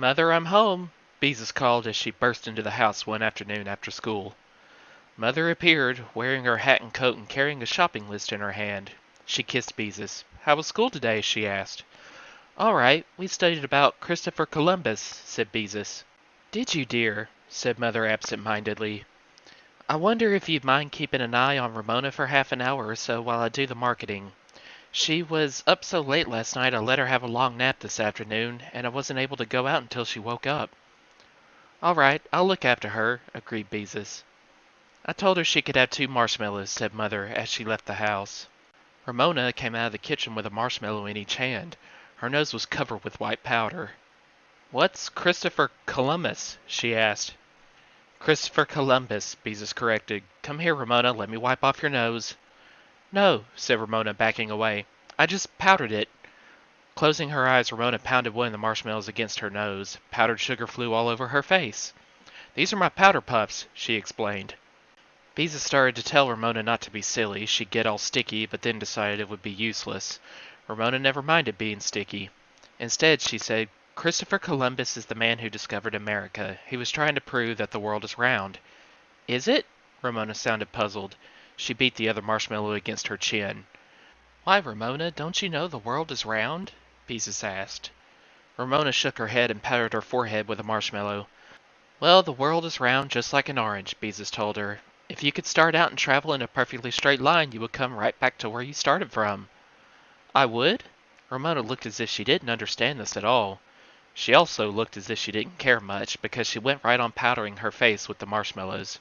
Mother, I'm home, Beezus called as she burst into the house one afternoon after school. Mother appeared, wearing her hat and coat and carrying a shopping list in her hand. She kissed Beezus. "How was school today?" she asked. "All right. We studied about Christopher Columbus," said Beezus. "Did you, dear?" said Mother absent-mindedly. "I wonder if you'd mind keeping an eye on Ramona for half an hour or so while I do the marketing. She was up so late last night I let her have a long nap this afternoon, and I wasn't able to go out until she woke up." "All right, I'll look after her," agreed Beezus. "I told her she could have 2 marshmallows," said Mother as she left the house. Ramona came out of the kitchen with a marshmallow in each hand. Her nose was covered with white powder. "What's Christopher Columbus?" she asked. "Christopher Columbus," Beezus corrected. "Come here, Ramona, let me wipe off your nose." "No," said Ramona, backing away. "I just powdered it." Closing her eyes, Ramona pounded one of the marshmallows against her nose. Powdered sugar flew all over her face. "These are my powder puffs," she explained. Beezus started to tell Ramona not to be silly. She'd get all sticky, but then decided it would be useless. Ramona never minded being sticky. Instead, she said, "Christopher Columbus is the man who discovered America. He was trying to prove that the world is round." "Is it?" Ramona sounded puzzled. She beat the other marshmallow against her chin. "Why, Ramona, don't you know the world is round?" Beezus asked. Ramona shook her head and patted her forehead with a marshmallow. "Well, the world is round just like an orange," Beezus told her. "If you could start out and travel in a perfectly straight line, you would come right back to where you started from." "I would?" Ramona looked as if she didn't understand this at all. She also looked as if she didn't care much, because she went right on powdering her face with the marshmallows.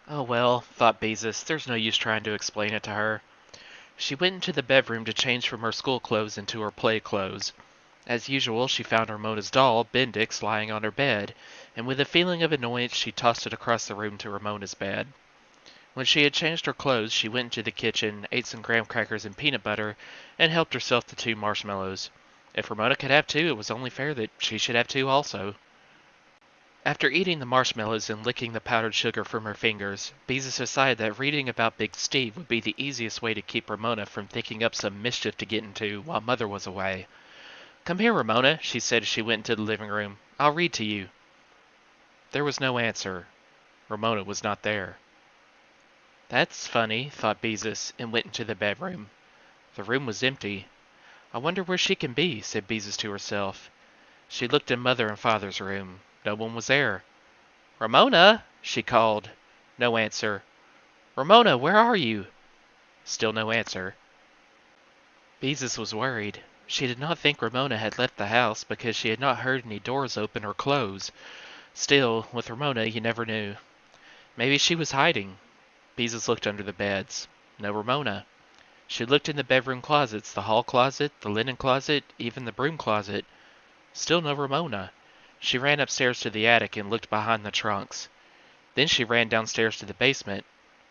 "Oh well," thought Beezus, "there's no use trying to explain it to her." She went into the bedroom to change from her school clothes into her play clothes. As usual, she found Ramona's doll, Bendix, lying on her bed, and with a feeling of annoyance she tossed it across the room to Ramona's bed. When she had changed her clothes, she went into the kitchen, ate some graham crackers and peanut butter, and helped herself to 2 marshmallows. If Ramona could have 2, it was only fair that she should have 2 also. After eating the marshmallows and licking the powdered sugar from her fingers, Beezus decided that reading about Big Steve would be the easiest way to keep Ramona from thinking up some mischief to get into while Mother was away. "Come here, Ramona," she said as she went into the living room. "I'll read to you." There was no answer. Ramona was not there. "That's funny," thought Beezus, and went into the bedroom. The room was empty. "I wonder where she can be," said Beezus to herself. She looked in Mother and Father's room. No one was there. "Ramona!" she called. No answer. "Ramona, where are you?" Still no answer. Beezus was worried. She did not think Ramona had left the house because she had not heard any doors open or close. Still, with Ramona, you never knew. Maybe she was hiding. Beezus looked under the beds. No Ramona. She looked in the bedroom closets, the hall closet, the linen closet, even the broom closet. Still no Ramona. She ran upstairs to the attic and looked behind the trunks. Then she ran downstairs to the basement.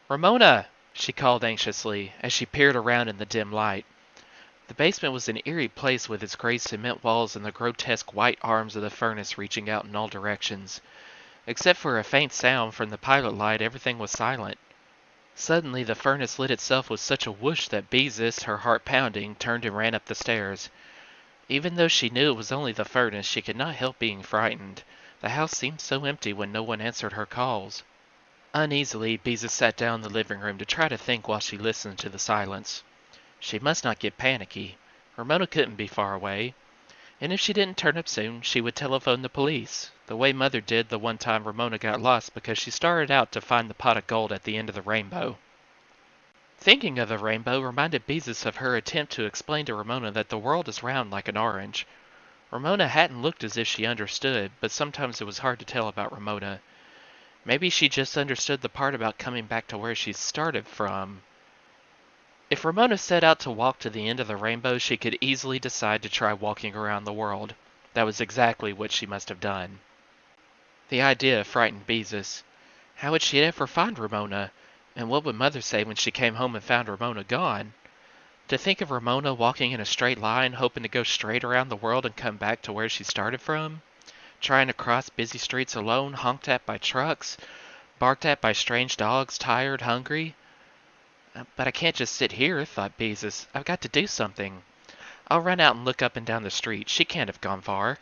"Ramona!" she called anxiously as she peered around in the dim light. The basement was an eerie place with its gray cement walls and the grotesque white arms of the furnace reaching out in all directions. Except for a faint sound from the pilot light, everything was silent. Suddenly the furnace lit itself with such a whoosh that Beezus, her heart pounding, turned and ran up the stairs. Even though she knew it was only the furnace, she could not help being frightened. The house seemed so empty when no one answered her calls. Uneasily, Beezus sat down in the living room to try to think while she listened to the silence. She must not get panicky. Ramona couldn't be far away. And if she didn't turn up soon, she would telephone the police, the way Mother did the one time Ramona got lost because she started out to find the pot of gold at the end of the rainbow. Thinking of the rainbow reminded Beezus of her attempt to explain to Ramona that the world is round like an orange. Ramona hadn't looked as if she understood, but sometimes it was hard to tell about Ramona. Maybe she just understood the part about coming back to where she started from. If Ramona set out to walk to the end of the rainbow, she could easily decide to try walking around the world. That was exactly what she must have done. The idea frightened Beezus. How would she ever find Ramona? And what would Mother say when she came home and found Ramona gone? To think of Ramona walking in a straight line, hoping to go straight around the world and come back to where she started from? Trying to cross busy streets alone, honked at by trucks, barked at by strange dogs, tired, hungry? But I can't just sit here, thought Beezus. I've got to do something. I'll run out and look up and down the street. She can't have gone far.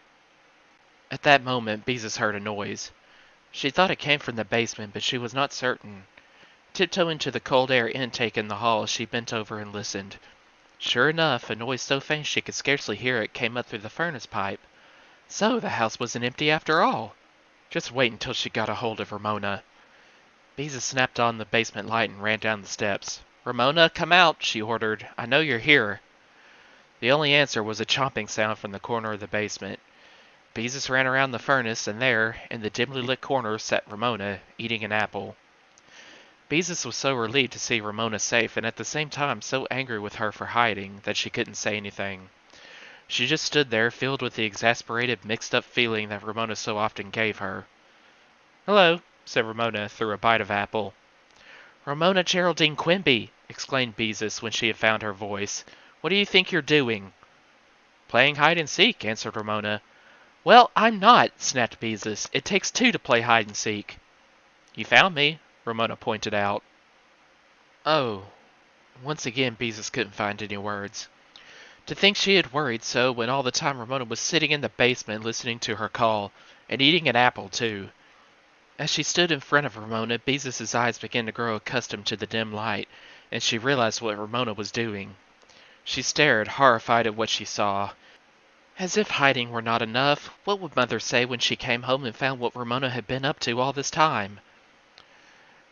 At that moment, Beezus heard a noise. She thought it came from the basement, but she was not certain. Tiptoeing to the cold air intake in the hall, she bent over and listened. Sure enough, a noise so faint she could scarcely hear it came up through the furnace pipe. So the house wasn't empty after all. Just wait until she got a hold of Ramona. Beezus snapped on the basement light and ran down the steps. Ramona, come out, she ordered. I know you're here. The only answer was a chomping sound from the corner of the basement. Beezus ran around the furnace, and there, in the dimly lit corner, sat Ramona, eating an apple. Beezus was so relieved to see Ramona safe, and at the same time so angry with her for hiding, that she couldn't say anything. She just stood there, filled with the exasperated, mixed-up feeling that Ramona so often gave her. "Hello," said Ramona through a bite of apple. "Ramona Geraldine Quimby!" exclaimed Beezus when she had found her voice. "What do you think you're doing?" "Playing hide-and-seek," answered Ramona. "Well, I'm not," snapped Beezus. "It takes two to play hide-and-seek." "You found me," Ramona pointed out. "Oh." Once again, Beezus couldn't find any words. To think she had worried so when all the time Ramona was sitting in the basement listening to her call, and eating an apple, too. As she stood in front of Ramona, Beezus' eyes began to grow accustomed to the dim light, and she realized what Ramona was doing. She stared, horrified at what she saw. As if hiding were not enough, what would Mother say when she came home and found what Ramona had been up to all this time?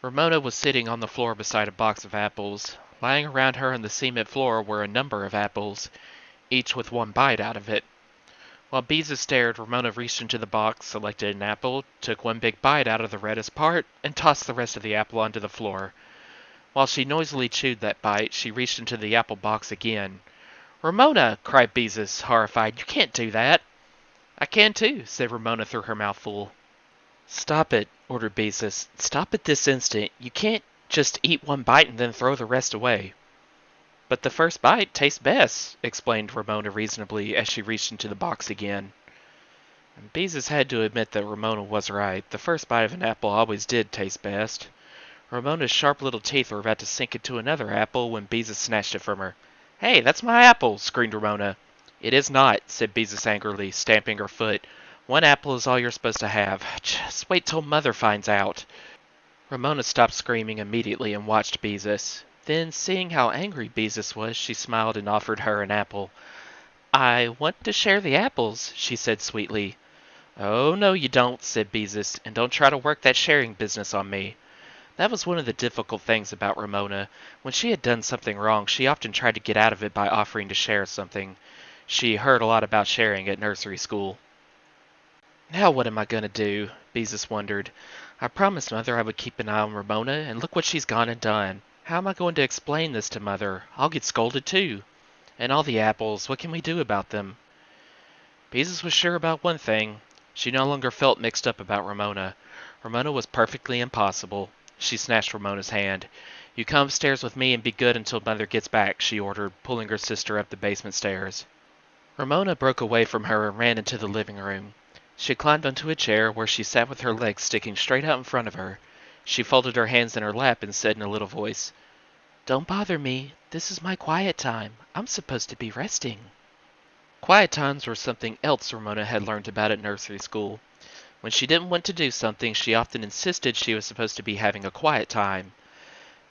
Ramona was sitting on the floor beside a box of apples. Lying around her on the cement floor were a number of apples, each with one bite out of it. While Beezus stared, Ramona reached into the box, selected an apple, took one big bite out of the reddest part, and tossed the rest of the apple onto the floor. While she noisily chewed that bite, she reached into the apple box again. "Ramona!" cried Beezus, horrified. "You can't do that!" "I can too," said Ramona through her mouth full. "Stop it," ordered Beezus. "Stop it this instant. You can't just eat one bite and then throw the rest away." "But the first bite tastes best," explained Ramona reasonably as she reached into the box again. Beezus had to admit that Ramona was right. The first bite of an apple always did taste best. Ramona's sharp little teeth were about to sink into another apple when Beezus snatched it from her. "Hey, that's my apple!" screamed Ramona. "It is not," said Beezus angrily, stamping her foot. "One apple is all you're supposed to have. Just wait till Mother finds out." Ramona stopped screaming immediately and watched Beezus. Then, seeing how angry Beezus was, she smiled and offered her an apple. "I want to share the apples," she said sweetly. "Oh, no you don't," said Beezus, "and don't try to work that sharing business on me." That was one of the difficult things about Ramona. When she had done something wrong, she often tried to get out of it by offering to share something. She heard a lot about sharing at nursery school. "Now what am I going to do?" Beezus wondered. "I promised Mother I would keep an eye on Ramona, and look what she's gone and done. How am I going to explain this to Mother? I'll get scolded too. And all the apples, what can we do about them?" Beezus was sure about one thing. She no longer felt mixed up about Ramona. Ramona was perfectly impossible. She snatched Ramona's hand. "You come upstairs with me and be good until Mother gets back," she ordered, pulling her sister up the basement stairs. Ramona broke away from her and ran into the living room. She climbed onto a chair where she sat with her legs sticking straight out in front of her. She folded her hands in her lap and said in a little voice, "Don't bother me. This is my quiet time. I'm supposed to be resting." Quiet times were something else Ramona had learned about at nursery school. When she didn't want to do something, she often insisted she was supposed to be having a quiet time.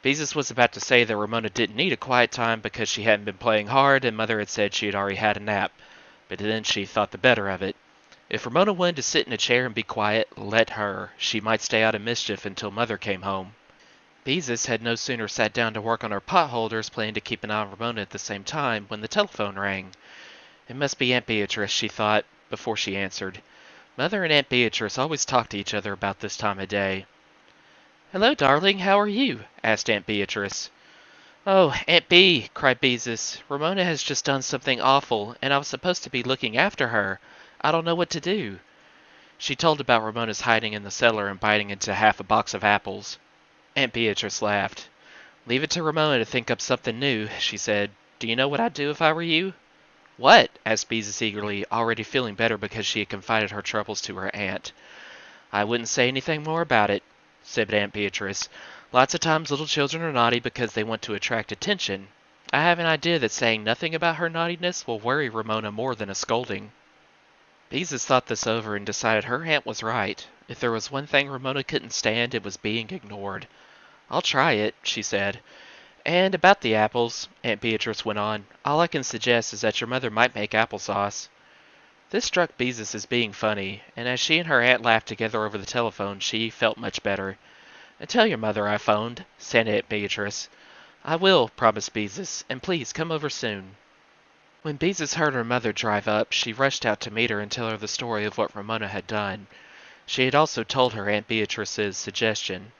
Beezus was about to say that Ramona didn't need a quiet time because she hadn't been playing hard and Mother had said she had already had a nap, but then she thought the better of it. If Ramona wanted to sit in a chair and be quiet, let her. She might stay out of mischief until Mother came home. Beezus had no sooner sat down to work on her pot holders, planning to keep an eye on Ramona at the same time, when the telephone rang. It must be Aunt Beatrice, she thought, before she answered. Mother and Aunt Beatrice always talk to each other about this time of day. "Hello, darling, how are you?" asked Aunt Beatrice. "Oh, Aunt Bee," cried Beezus. "Ramona has just done something awful, and I was supposed to be looking after her. I don't know what to do." She told about Ramona's hiding in the cellar and biting into half a box of apples. Aunt Beatrice laughed. "Leave it to Ramona to think up something new," she said. "Do you know what I'd do if I were you?" "What?" asked Beezus eagerly, already feeling better because she had confided her troubles to her aunt. "I wouldn't say anything more about it," said Aunt Beatrice. "Lots of times little children are naughty because they want to attract attention. I have an idea that saying nothing about her naughtiness will worry Ramona more than a scolding." Beezus thought this over and decided her aunt was right. If there was one thing Ramona couldn't stand, it was being ignored. "I'll try it," she said. "And about the apples," Aunt Beatrice went on, "all I can suggest is that your mother might make applesauce." This struck Beezus as being funny, and as she and her aunt laughed together over the telephone, she felt much better. "Tell your mother I phoned," said Aunt Beatrice. "I will," promised Beezus, "and please come over soon." When Beezus heard her mother drive up, she rushed out to meet her and tell her the story of what Ramona had done. She had also told her Aunt Beatrice's suggestion.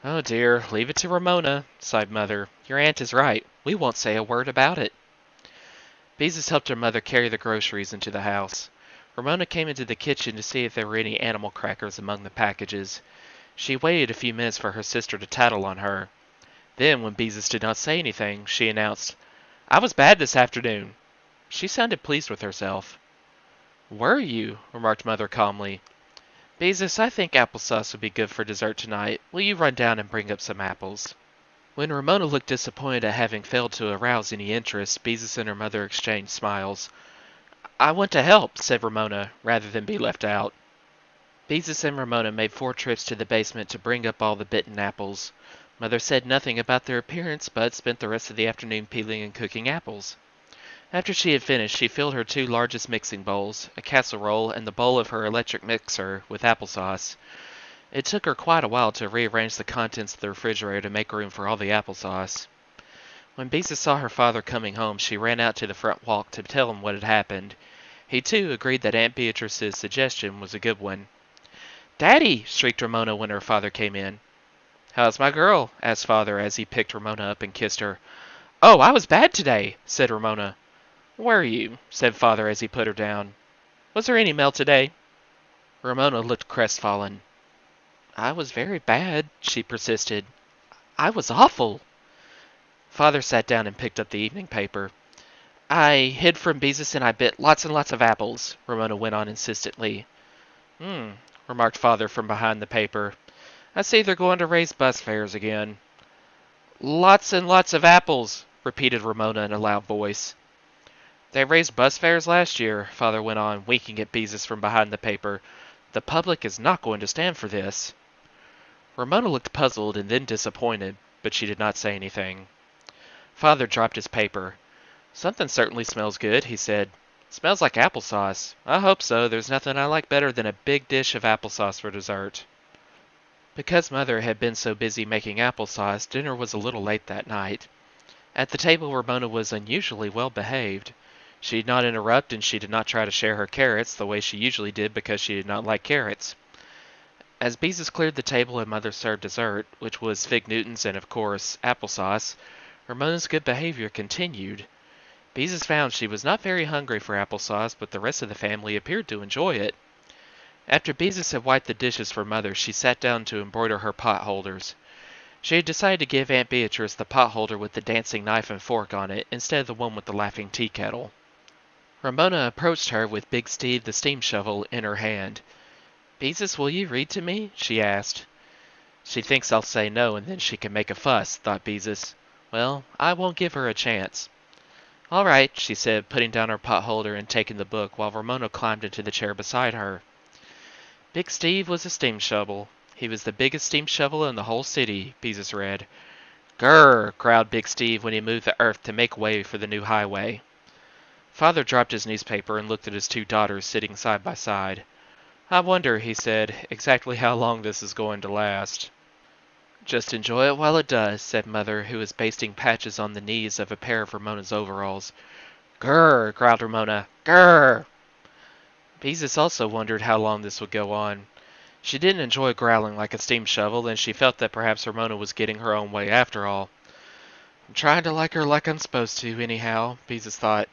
"Oh dear, leave it to Ramona," sighed Mother. "Your aunt is right. We won't say a word about it." Beezus helped her mother carry the groceries into the house. Ramona came into the kitchen to see if there were any animal crackers among the packages. She waited a few minutes for her sister to tattle on her. Then, when Beezus did not say anything, she announced, "I was bad this afternoon." She sounded pleased with herself. "Were you?" remarked Mother calmly. "Beezus, I think applesauce would be good for dessert tonight. Will you run down and bring up some apples?" When Ramona looked disappointed at having failed to arouse any interest, Beezus and her mother exchanged smiles. "I want to help," said Ramona, rather than be left out. Beezus and Ramona made 4 trips to the basement to bring up all the bitten apples. Mother said nothing about their appearance, but spent the rest of the afternoon peeling and cooking apples. After she had finished, she filled her 2 largest mixing bowls, a casserole, and the bowl of her electric mixer with applesauce. It took her quite a while to rearrange the contents of the refrigerator to make room for all the applesauce. When Beezus saw her father coming home, she ran out to the front walk to tell him what had happened. He, too, agreed that Aunt Beatrice's suggestion was a good one. "Daddy!" shrieked Ramona when her father came in. "How's my girl?" asked Father as he picked Ramona up and kissed her. "Oh, I was bad today," said Ramona. "Were you?" said Father as he put her down. "Was there any mail today?" Ramona looked crestfallen. "I was very bad," she persisted. "I was awful." Father sat down and picked up the evening paper. "I hid from Beezus and I bit lots and lots of apples," Ramona went on insistently. Remarked Father from behind the paper. "I see they're going to raise bus fares again." "Lots and lots of apples," repeated Ramona in a loud voice. "They raised bus fares last year," Father went on, winking at Beezus from behind the paper. "The public is not going to stand for this." Ramona looked puzzled and then disappointed, but she did not say anything. Father dropped his paper. "Something certainly smells good," he said. "Smells like applesauce. I hope so. There's nothing I like better than a big dish of applesauce for dessert." Because Mother had been so busy making applesauce, dinner was a little late that night. At the table, Ramona was unusually well behaved. She did not interrupt, and she did not try to share her carrots the way she usually did because she did not like carrots. As Beezus cleared the table and Mother served dessert, which was fig Newtons and, of course, applesauce, Ramona's good behavior continued. Beezus found she was not very hungry for applesauce, but the rest of the family appeared to enjoy it. After Beezus had wiped the dishes for Mother, she sat down to embroider her pot holders. She had decided to give Aunt Beatrice the pot holder with the dancing knife and fork on it, instead of the one with the laughing tea kettle. Ramona approached her with Big Steve the steam shovel in her hand. "Beezus, will you read to me?" she asked. "She thinks I'll say no, and then she can make a fuss," thought Beezus. "Well, I won't give her a chance." "All right," she said, putting down her pot holder and taking the book, while Ramona climbed into the chair beside her. Big Steve was a steam shovel. He was the biggest steam shovel in the whole city, Beezus read. "Grrr!" growled Big Steve when he moved the earth to make way for the new highway. Father dropped his newspaper and looked at his 2 daughters sitting side by side. "I wonder," he said, "exactly how long this is going to last." "Just enjoy it while it does," said Mother, who was pasting patches on the knees of a pair of Ramona's overalls. "Grrr!" growled Ramona. "Grrr!" Beezus also wondered how long this would go on. She didn't enjoy growling like a steam shovel, and she felt that perhaps Ramona was getting her own way after all. "I'm trying to like her like I'm supposed to, anyhow," Beezus thought.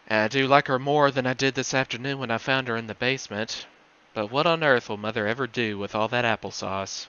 "And I do like her more than I did this afternoon when I found her in the basement. But what on earth will Mother ever do with all that applesauce?"